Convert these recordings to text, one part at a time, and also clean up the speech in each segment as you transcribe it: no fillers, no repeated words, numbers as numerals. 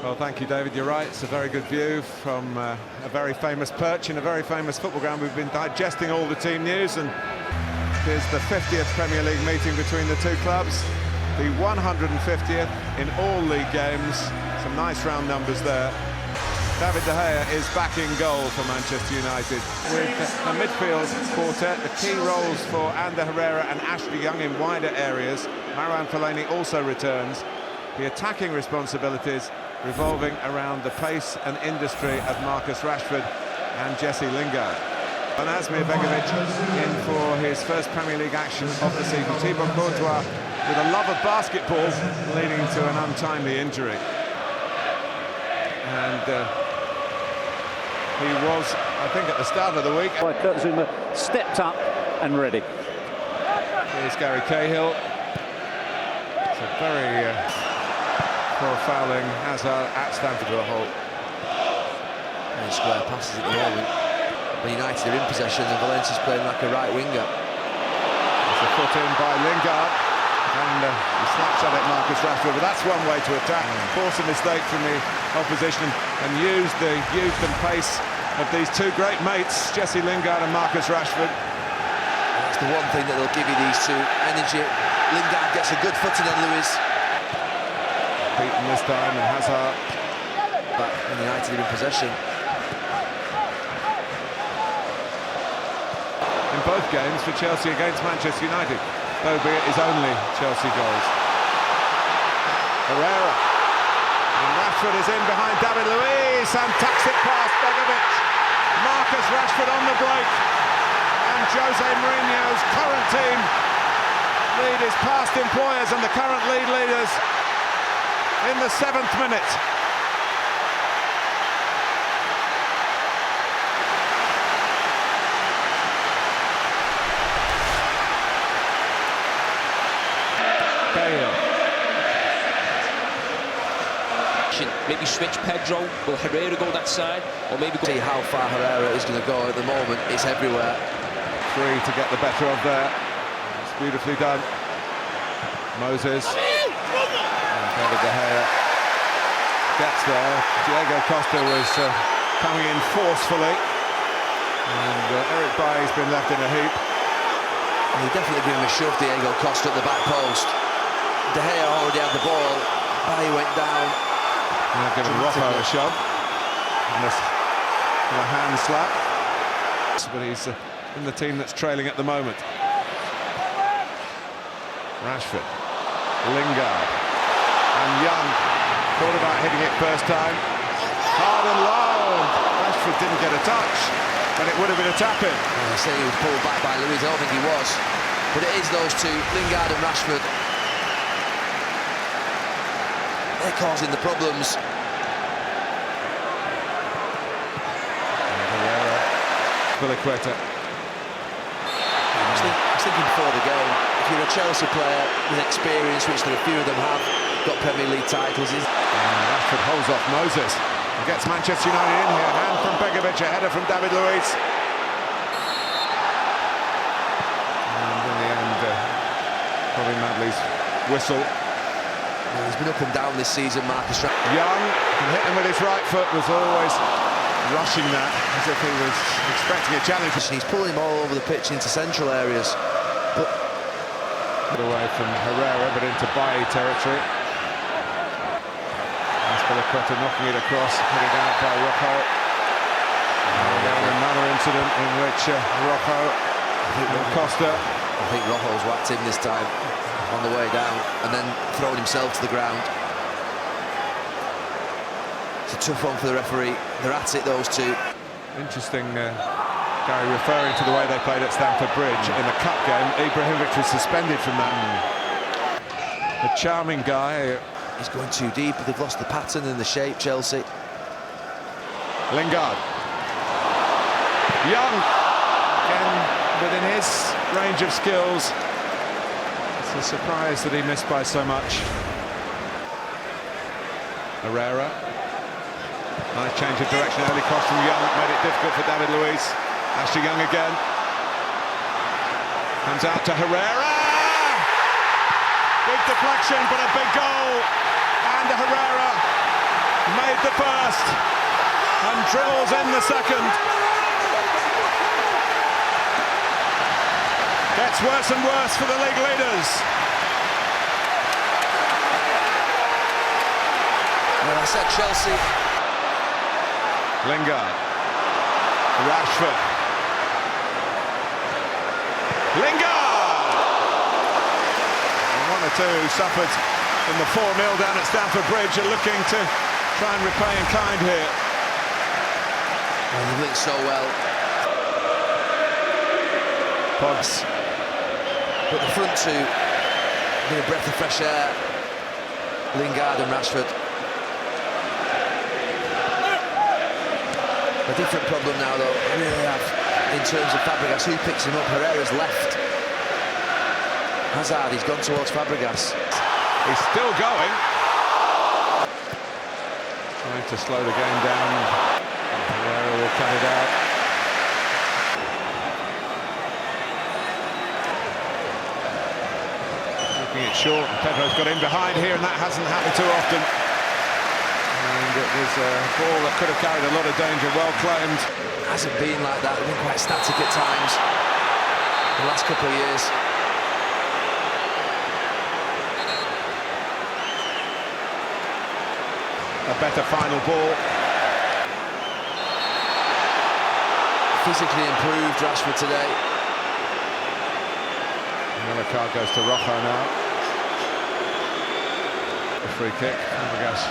Well, thank you, David. You're right. It's a very good view from a very famous perch in a very famous football ground. We've been digesting all the team news, and here's the 50th Premier League meeting between the two clubs. The 150th in all league games. Some nice round numbers there. David De Gea is back in goal for Manchester United. With the midfield quartet, the key roles for Ander Herrera and Ashley Young in wider areas. Marouane Fellaini also returns. The attacking responsibilities revolving around the pace and industry of Marcus Rashford and Jesse Lingard. And Asmir Begovic in for his first Premier League action of the season. Thibaut Courtois with a love of basketball leading to an untimely injury. And he was, I think, at the start of the week. Kurt Zouma stepped up and ready. Here's Gary Cahill. It's a very poor fouling Hazard at Stamford to a halt. Very square passes at the moment. When United are in possession and Valencia's playing like a right winger. It's a foot in by Lingard. And he slaps at it, Marcus Rashford, but that's one way to attack. Force a mistake from the opposition and use the youth and pace of these two great mates, Jesse Lingard and Marcus Rashford. That's the one thing that they'll give you, these two. Energy. Lingard gets a good footing on Lewis. Beaten this time, and Hazard. But United are in possession. In both games for Chelsea against Manchester United, though be it his only Chelsea goals. Herrera. And Rashford is in behind David Luiz. Fantastic pass, Begovic. Marcus Rashford on the break. And Jose Mourinho's current team lead his past employers and the current league leaders in the 7th minute. Maybe switch Pedro. Will Herrera go that side, or maybe go? See how far Herrera is going to go at the moment. It's everywhere. Free to get the better of there. It's beautifully done. Moses. And David De Gea gets there. Diego Costa was coming in forcefully, and Eric Bailly's been left in a heap. And he definitely gave him a shove, Diego Costa, at the back post. De Gea already had the ball. Bailly went down. Now giving Rojo a shove. And a hand slap. But he's in the team that's trailing at the moment. Rashford. Lingard. And Young. Thought about hitting it first time. Hard and low. Rashford didn't get a touch, but it would have been a tap-in. I say he was pulled back by Luiz. I don't think he was. But it is those two, Lingard and Rashford. They're causing the problems. Herrera. Biliqueta. I was thinking before the game, if you're a Chelsea player with experience, which there are a few of them have, got Premier League titles. And Rashford holds off Moses. And gets Manchester United in here. Hand from Begovic, a header from David Luiz. And in the end, probably Madley's whistle. He's been up and down this season, Marcus Rashford. Young can hit him with his right foot, was always rushing that as if he was expecting a challenge. He's pulling him all over the pitch into central areas. But away from Herrera, but into Bailly territory. Biliqueta knocking it across, headed out by Rojo. And another incident in which Rojo and Costa. I think Rojo's whacked him this time on the way down and then thrown himself to the ground. It's a tough one for the referee. They're at it, those two. Interesting, Gary, referring to the way they played at Stamford Bridge in the cup game. Ibrahimovic was suspended from that. A charming guy. He's going too deep. They've lost the pattern and the shape, Chelsea. Lingard. Young. Again, within his range of skills. It's a surprise that he missed by so much. Herrera. Nice change of direction, early cross from Young, made it difficult for David Luiz. Ashley Young again. Comes out to Herrera! Big deflection, but a big goal. And Herrera made the first and dribbles in the second. Gets worse and worse for the league leaders. Well, I said Chelsea. Lingard. Rashford. Lingard! And one or two who suffered in the 4-0 down at Stamford Bridge are looking to try and repay in kind here. Well, they linked so well. Pogs. But the front two, been a breath of fresh air. Lingard and Rashford. A different problem now, though, they really have, in terms of Fabregas. Who picks him up? Herrera's left. Hazard, he's gone towards Fabregas. He's still going. Trying to slow the game down. Herrera will cut it out. Keeping it short, and Pedro's got in behind here, and that hasn't happened too often. And it was a ball that could have carried a lot of danger, well claimed. It hasn't been like that, they've been quite static at times in the last couple of years. A better final ball. Physically improved Rashford today. Another card goes to Rojo now. A free kick. Fabregas.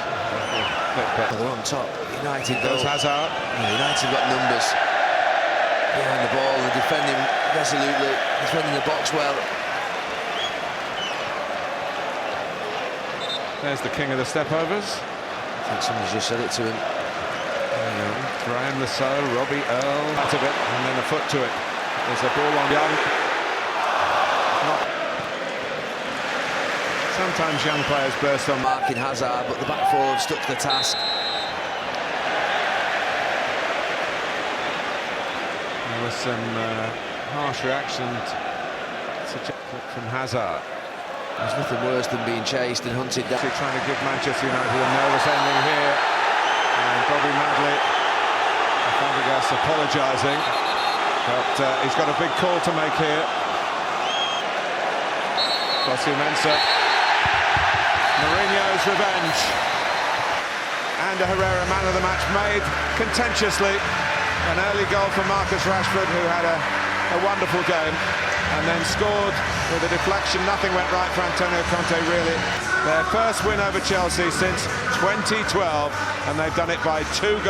They're on top. United Goes though. Hazard. Yeah, United got numbers behind the ball and defending resolutely, defending the box well. There's the king of the stepovers. I think somebody just said it to him. Graham Lasso, Robbie Earl, out of it, and then a foot to it. There's a ball on Young. Sometimes young players burst on Marking Hazard, but the back four have stuck to the task. There was some harsh reaction from Hazard. There's nothing worse than being chased and hunted down. Trying to give Manchester United a nervous ending here. And Bobby Madley, Fabregas apologising. But he's got a big call to make here. Rossi Mensah. Mourinho's revenge. And a Herrera man of the match made contentiously. An early goal for Marcus Rashford, who had a wonderful game, and then scored with a deflection. Nothing went right for Antonio Conte, really. Their first win over Chelsea since 2012, and they've done it by 2-0.